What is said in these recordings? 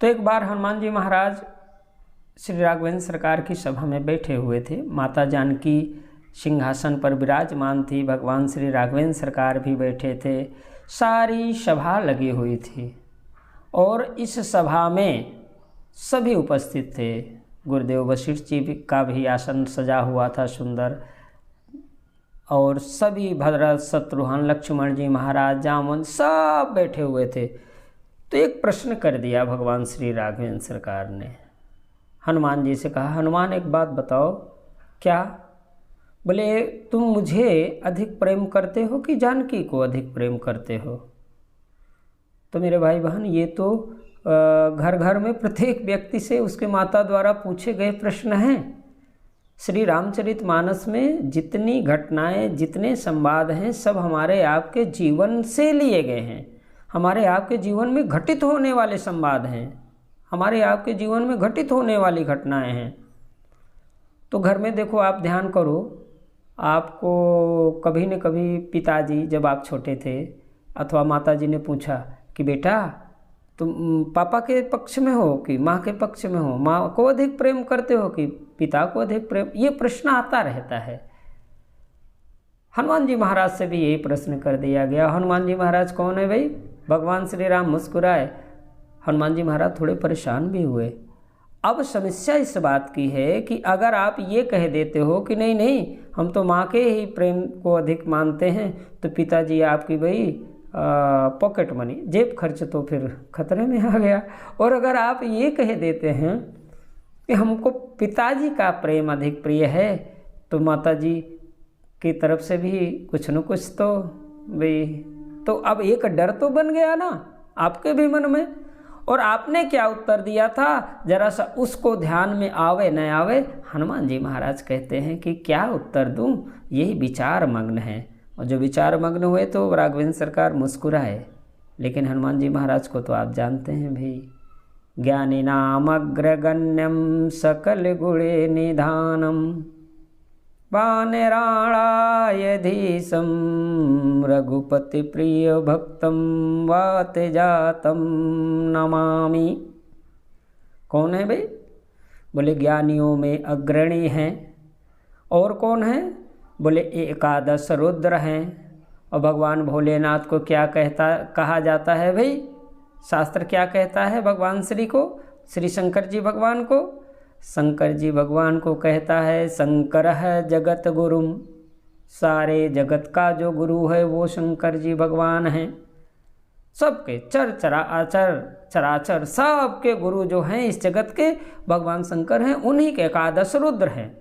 तो एक बार हनुमान जी महाराज श्री राघवेंद्र सरकार की सभा में बैठे हुए थे। माता जानकी सिंहासन पर विराजमान थी, भगवान श्री राघवेंद्र सरकार भी बैठे थे, सारी सभा लगी हुई थी और इस सभा में सभी उपस्थित थे। गुरुदेव वशिष्ठ जी का भी आसन सजा हुआ था सुंदर, और सभी भरत, शत्रुघ्न, लक्ष्मण जी महाराज, जामुन सब बैठे हुए थे। तो एक प्रश्न कर दिया भगवान श्री राघवेंद्र सरकार ने। हनुमान जी से कहा, हनुमान एक बात बताओ, क्या? बोले, तुम मुझे अधिक प्रेम करते हो कि जानकी को अधिक प्रेम करते हो? तो मेरे भाई बहन, ये तो घर घर में प्रत्येक व्यक्ति से उसके माता द्वारा पूछे गए प्रश्न हैं। श्री रामचरितमानस में जितनी घटनाएं, जितने संवाद हैं, सब हमारे आपके जीवन से लिए गए हैं। हमारे आपके जीवन में घटित होने वाले संवाद हैं, हमारे आपके जीवन में घटित होने वाली घटनाएं हैं। तो घर में देखो, आप ध्यान करो, आपको कभी न कभी पिताजी जब आप छोटे थे अथवा माताजी ने पूछा कि बेटा तुम पापा के पक्ष में हो कि माँ के पक्ष में हो, माँ को अधिक प्रेम करते हो कि पिता को अधिक प्रेम, ये प्रश्न आता रहता है। हनुमान जी महाराज से भी यही प्रश्न कर दिया गया। हनुमान जी महाराज कौन है भाई? भगवान श्री राम मुस्कुराए। हनुमान जी महाराज थोड़े परेशान भी हुए। अब समस्या इस बात की है कि अगर आप ये कह देते हो कि नहीं नहीं, हम तो माँ के ही प्रेम को अधिक मानते हैं, तो पिताजी आपकी भाई पॉकेट मनी, जेब खर्च तो फिर खतरे में आ गया। और अगर आप ये कह देते हैं कि हमको पिताजी का प्रेम अधिक प्रिय है, तो माताजी की तरफ से भी कुछ न कुछ तो भाई, तो अब एक डर तो बन गया ना आपके भी मन में। और आपने क्या उत्तर दिया था, जरा सा उसको ध्यान में आवे न आवे। हनुमान जी महाराज कहते हैं कि क्या उत्तर दूं, यही विचार मग्न है। और जो विचार मग्न हुए तो राघवेंद्र सरकार मुस्कुराए। लेकिन हनुमान जी महाराज को तो आप जानते हैं भाई, ज्ञानी नाम अग्रगण्यम सकल गुणे निधानम वानराणायधीशं रघुपति प्रिय भक्तम वात जातम नमामि। कौन है भाई? बोले जज्ञानियों में अग्रणी हैं। और कौन है? बोले एकादश रुद्र हैं। और भगवान भोलेनाथ को क्या कहा जाता है भाई? शास्त्र क्या कहता है भगवान श्री को? श्री शंकर जी भगवान को, शंकर जी भगवान को कहता है शंकर है जगत गुरुम। सारे जगत का जो गुरु है वो शंकर जी भगवान हैं। सबके चराचर सबके गुरु जो हैं इस जगत के भगवान शंकर हैं, उन्हीं के एकादश रुद्र हैं।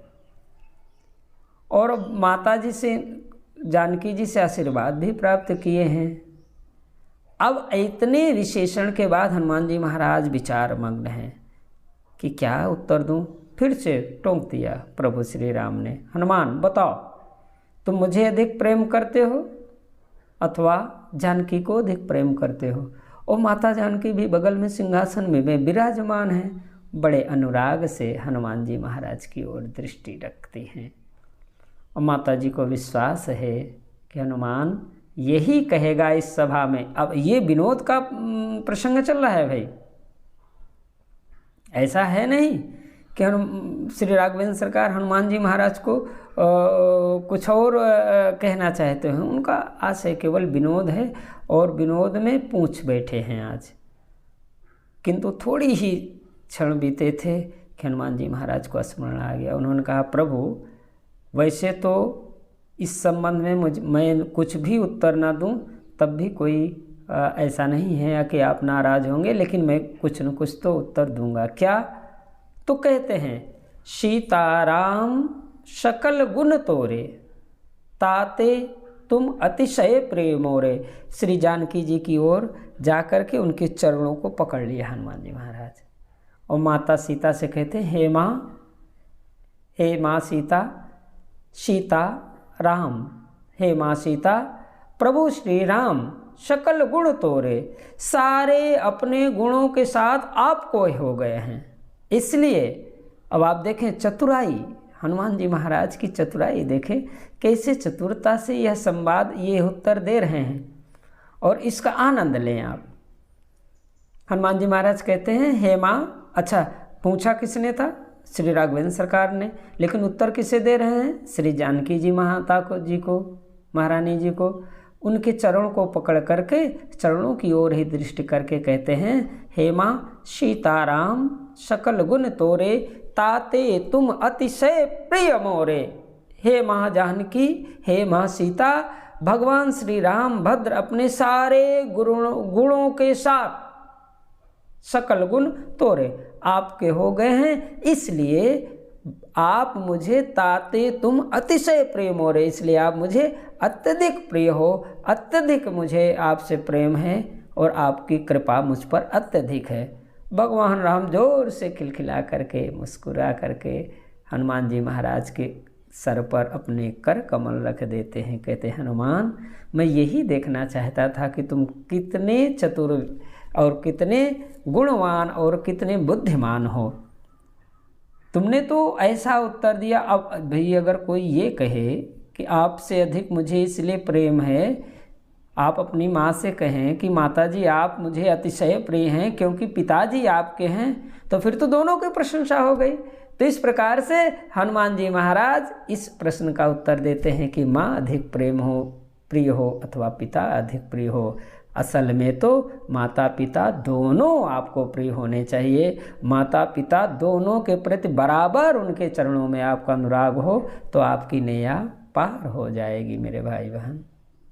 और माता जी से, जानकी जी से आशीर्वाद भी प्राप्त किए हैं। अब इतने विशेषण के बाद हनुमान जी महाराज विचार मग्न हैं कि क्या उत्तर दूं। फिर से टोंक दिया प्रभु श्री राम ने, हनुमान बताओ, तुम मुझे अधिक प्रेम करते हो अथवा जानकी को अधिक प्रेम करते हो? और माता जानकी भी बगल में सिंहासन में विराजमान है। बड़े अनुराग से हनुमान जी महाराज की ओर दृष्टि रखती हैं। और माता जी को विश्वास है कि हनुमान यही कहेगा इस सभा में। अब ये विनोद का प्रसंग चल रहा है भाई, ऐसा है नहीं कि श्री राघवेंद्र सरकार हनुमान जी महाराज को कुछ और कहना चाहते हैं। उनका आशय केवल विनोद है और विनोद में पूछ बैठे हैं आज। किंतु थोड़ी ही क्षण बीते थे कि हनुमान जी महाराज को स्मरण आ गया। उन्होंने कहा, प्रभु वैसे तो इस संबंध में मैं कुछ भी उत्तर ना दूं तब भी कोई ऐसा नहीं है कि आप नाराज होंगे, लेकिन मैं कुछ न कुछ तो उत्तर दूंगा। क्या? तो कहते हैं, सीताराम सकल गुण तोरे ताते तुम अतिशय प्रेमोरे। श्री जानकी जी की ओर जाकर के उनके चरणों को पकड़ लिया हनुमान जी महाराज। और माता सीता से कहते हैं, हे माँ सीता राम, हे माँ सीता, प्रभु श्री राम सकल गुण तोरे, सारे अपने गुणों के साथ आपको हो गए हैं। इसलिए अब आप देखें चतुराई, हनुमान जी महाराज की चतुराई देखें, कैसे चतुरता से यह संवाद, ये उत्तर दे रहे हैं। और इसका आनंद लें आप। हनुमान जी महाराज कहते हैं, हे माँ, अच्छा पूछा किसने था? श्री राघवेंद्र सरकार ने, लेकिन उत्तर किसे दे रहे हैं? श्री जानकी जी माता को, महारानी जी को। उनके चरणों को पकड़ करके, चरणों की ओर ही दृष्टि करके कहते हैं, हे माँ सीताराम सकल गुण तोरे, ताते तुम अतिशय प्रिय मोरे। हे माँ जानकी, हे माँ सीता, भगवान श्री राम भद्र अपने सारे गुणों के साथ सकल गुण तोरे आपके हो गए हैं, इसलिए आप मुझे ताते तुम अतिशय प्रिय मोरे, इसलिए आप मुझे अत्यधिक प्रिय हो, अत्यधिक मुझे आपसे प्रेम है और आपकी कृपा मुझ पर अत्यधिक है। भगवान राम जोर से खिलखिला करके, मुस्कुरा करके हनुमान जी महाराज के सर पर अपने कर कमल रख देते हैं। कहते हैं, हनुमान, मैं यही देखना चाहता था कि तुम कितने चतुर और कितने गुणवान और कितने बुद्धिमान हो। तुमने तो ऐसा उत्तर दिया। अब भाई अगर कोई ये कहे कि आपसे अधिक मुझे इसलिए प्रेम है, आप अपनी माँ से कहें कि माता जी आप मुझे अतिशय प्रिय हैं क्योंकि पिताजी आपके हैं, तो फिर तो दोनों की प्रशंसा हो गई। तो इस प्रकार से हनुमान जी महाराज इस प्रश्न का उत्तर देते हैं कि माँ अधिक प्रिय हो अथवा पिता अधिक प्रिय हो। असल में तो माता पिता दोनों आपको प्रिय होने चाहिए। माता पिता दोनों के प्रति बराबर उनके चरणों में आपका अनुराग हो तो आपकी नैया पार हो जाएगी मेरे भाई बहन।